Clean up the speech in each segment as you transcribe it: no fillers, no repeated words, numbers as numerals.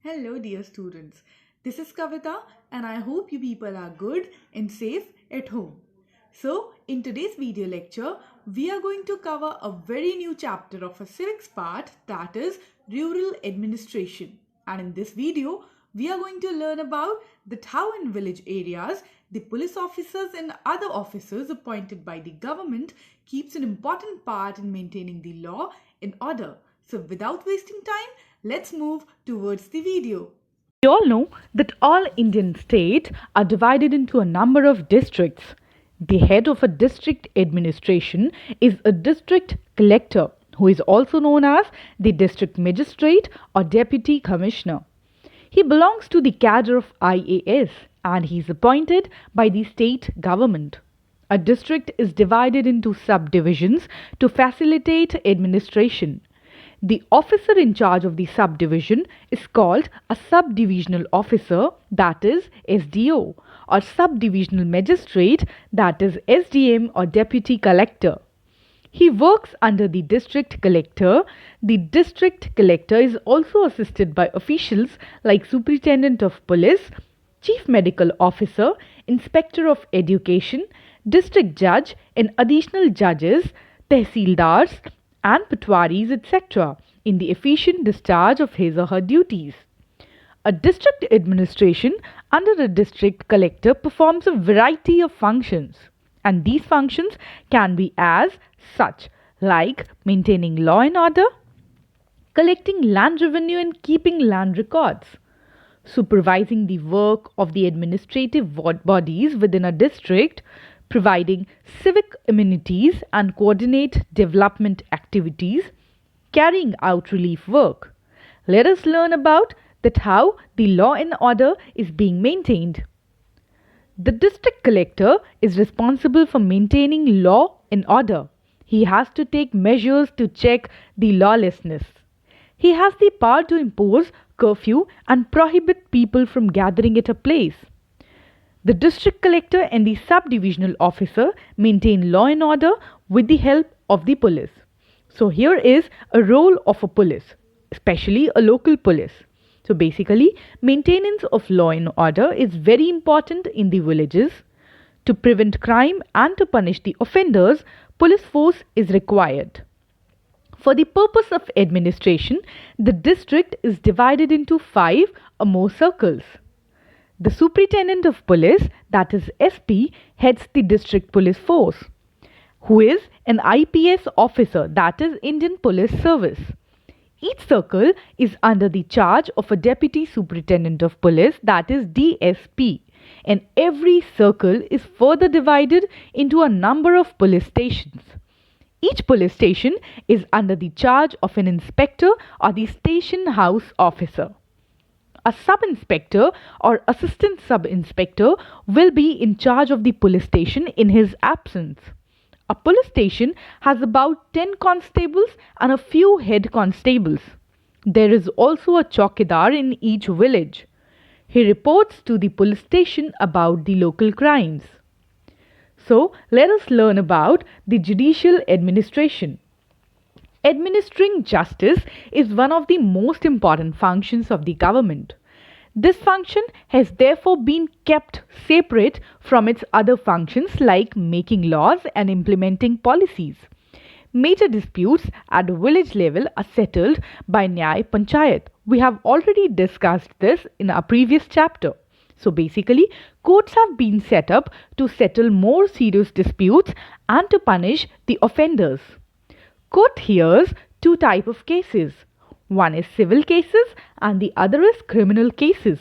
Hello, dear students. This is Kavita, and I hope you people are good and safe at home. So, in today's video lecture, we are going to cover a very new chapter of a civics part, that is rural administration. And in this video, we are going to learn about that how in village areas the police officers and other officers appointed by the government keeps an important part in maintaining the law and order. So without wasting time, let's move towards the video. We all know that all Indian states are divided into a number of districts. The head of a district administration is a district collector, who is also known as the district magistrate or deputy commissioner. He belongs to the cadre of IAS and he is appointed by the state government. A district is divided into subdivisions to facilitate administration. The officer in charge of the subdivision is called a subdivisional officer, that is SDO, or subdivisional magistrate, that is SDM or deputy collector. He works under the district collector. The district collector is also assisted by officials like superintendent of police, chief medical officer, inspector of education, district judge and additional judges, tehsildars and patwaris, etc., in the efficient discharge of his or her duties. A district administration under a district collector performs a variety of functions, and these functions can be as such, like maintaining law and order, collecting land revenue and keeping land records, supervising the work of the administrative bodies within a district, providing civic amenities and coordinate development activities, carrying out relief work. Let us learn about that how the law and order is being maintained. The district collector is responsible for maintaining law and order. He has to take measures to check the lawlessness. He has the power to impose curfew and prohibit people from gathering at a place. The district collector and the subdivisional officer maintain law and order with the help of the police. So here is a role of a police, especially a local police. So basically, maintenance of law and order is very important in the villages. To prevent crime and to punish the offenders, police force is required. For the purpose of administration, the district is divided into 5 or more circles. The superintendent of police, that is SP, heads the district police force, who is an IPS officer, that is Indian Police Service. Each circle is under the charge of a deputy superintendent of police, that is DSP, and every circle is further divided into a number of police stations. Each police station is under the charge of an inspector or the station house officer. A sub-inspector or assistant sub-inspector will be in charge of the police station in his absence. A police station has about 10 constables and a few head constables. There is also a chowkidar in each village. He reports to the police station about the local crimes. So, let us learn about the judicial administration. Administering justice is one of the most important functions of the government. This function has therefore been kept separate from its other functions like making laws and implementing policies. Major disputes at village level are settled by Nyay Panchayat. We have already discussed this in our previous chapter. So basically, courts have been set up to settle more serious disputes and to punish the offenders. Court hears 2 types of cases. One is civil cases and the other is criminal cases.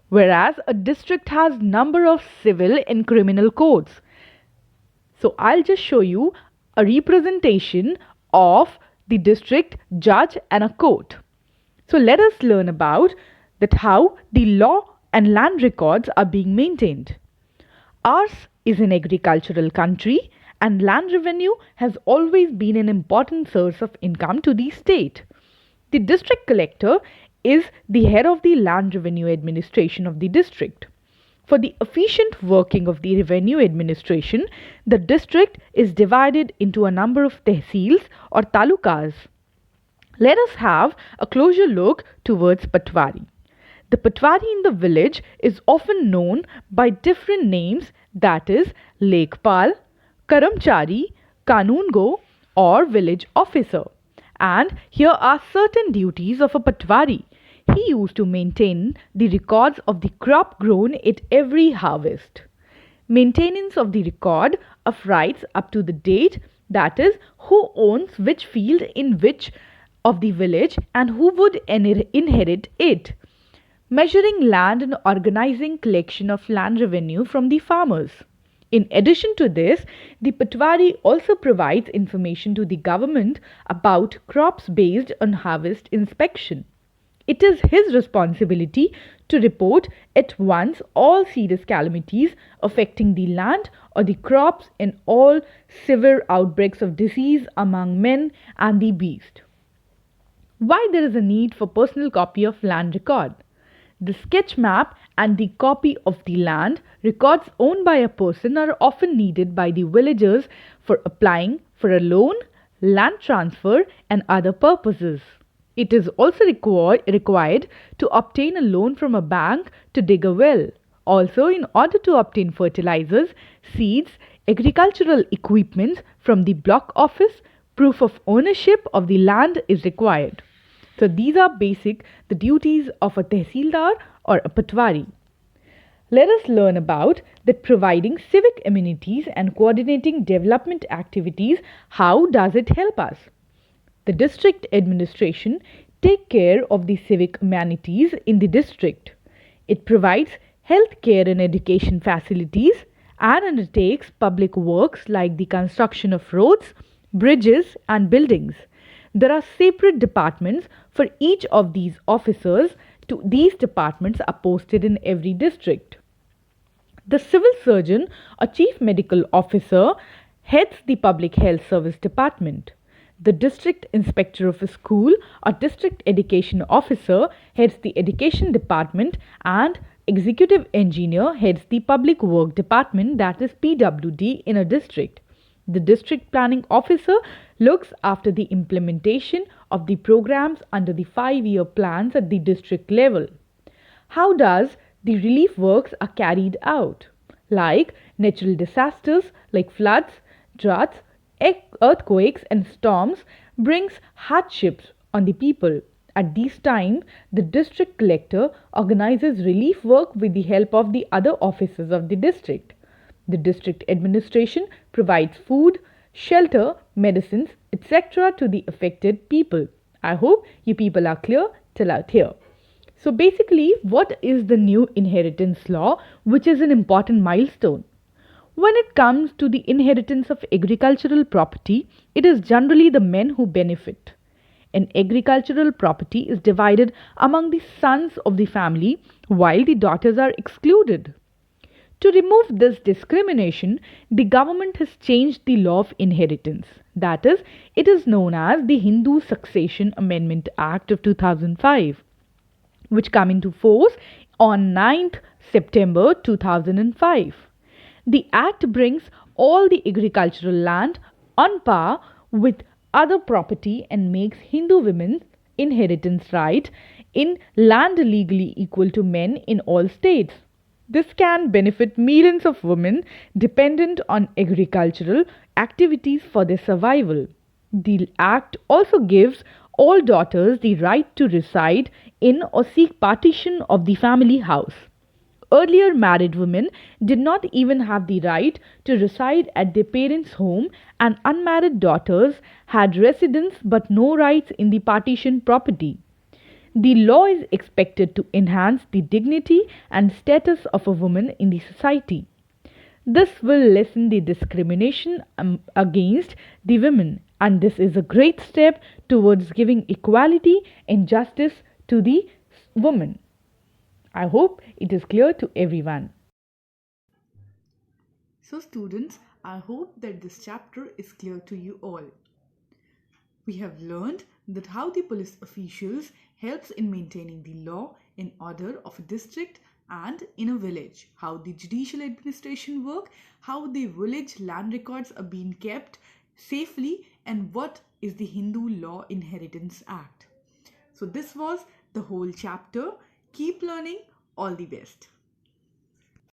Whereas a district has number of civil and criminal courts. So I'll just show you a representation of the district judge and a court. So let us learn about that how the law and land records are being maintained. Ours is an agricultural country and land revenue has always been an important source of income to the state. The district collector is the head of the land revenue administration of the district. For the efficient working of the revenue administration, the district is divided into a number of tehsils or talukas. Let us have a closer look towards Patwari. The patwari in the village is often known by different names, that is Lekpal, Karamchari, Kanungo, or village officer. And here are certain duties of a patwari. He used to maintain the records of the crop grown at every harvest. Maintenance of the record of rights up to the date, that is, who owns which field in which of the village and who would inherit it. Measuring land and organizing collection of land revenue from the farmers. In addition to this, the patwari also provides information to the government about crops based on harvest inspection. It is his responsibility to report at once all serious calamities affecting the land or the crops and all severe outbreaks of disease among men and the beast. Why there is a need for personal copy of land record? The sketch map and the copy of the land records owned by a person are often needed by the villagers for applying for a loan, land transfer, and other purposes. It is also required to obtain a loan from a bank to dig a well. Also, in order to obtain fertilizers, seeds, agricultural equipment from the block office, proof of ownership of the land is required. So these are the duties of a tehsildar or a patwari. Let us learn about that providing civic amenities and coordinating development activities. How does it help us? The district administration take care of the civic amenities in the district. It provides health care and education facilities and undertakes public works like the construction of roads, bridges and buildings. There are separate departments for each of these officers. These departments are posted in every district. The civil surgeon or chief medical officer heads the public health service department. The district inspector of a school or district education officer heads the education department, and executive engineer heads the public work department, that is PWD, in a district. The district planning officer looks after the implementation of the programs under the 5-year plans at the district level. How does the relief works are carried out? Like natural disasters like floods, droughts, earthquakes and storms brings hardships on the people. At this time, the district collector organizes relief work with the help of the other officers of the district. The district administration provides food, shelter, medicines, etc. to the affected people. I hope you people are clear till out here. So basically, what is the new inheritance law, which is an important milestone? When it comes to the inheritance of agricultural property, it is generally the men who benefit. An agricultural property is divided among the sons of the family while the daughters are excluded. To remove this discrimination, the government has changed the law of inheritance. That is, it is known as the Hindu Succession Amendment Act of 2005, which came into force on 9th September 2005. The act brings all the agricultural land on par with other property and makes Hindu women's inheritance right in land legally equal to men in all states. This can benefit millions of women dependent on agricultural activities for their survival. The Act also gives all daughters the right to reside in or seek partition of the family house. Earlier married women did not even have the right to reside at their parents' home, and unmarried daughters had residence but no rights in the partitioned property. The law is expected to enhance the dignity and status of a woman in the society. This will lessen the discrimination against the women, and this is a great step towards giving equality and justice to the woman. I hope it is clear to everyone. So students, I hope that this chapter is clear to you all. We have learned that how the police officials helps in maintaining the law and order of a district and in a village, how the judicial administration work, how the village land records are being kept safely, and what is the Hindu Law Inheritance Act. So this was the whole chapter. Keep learning. All the best.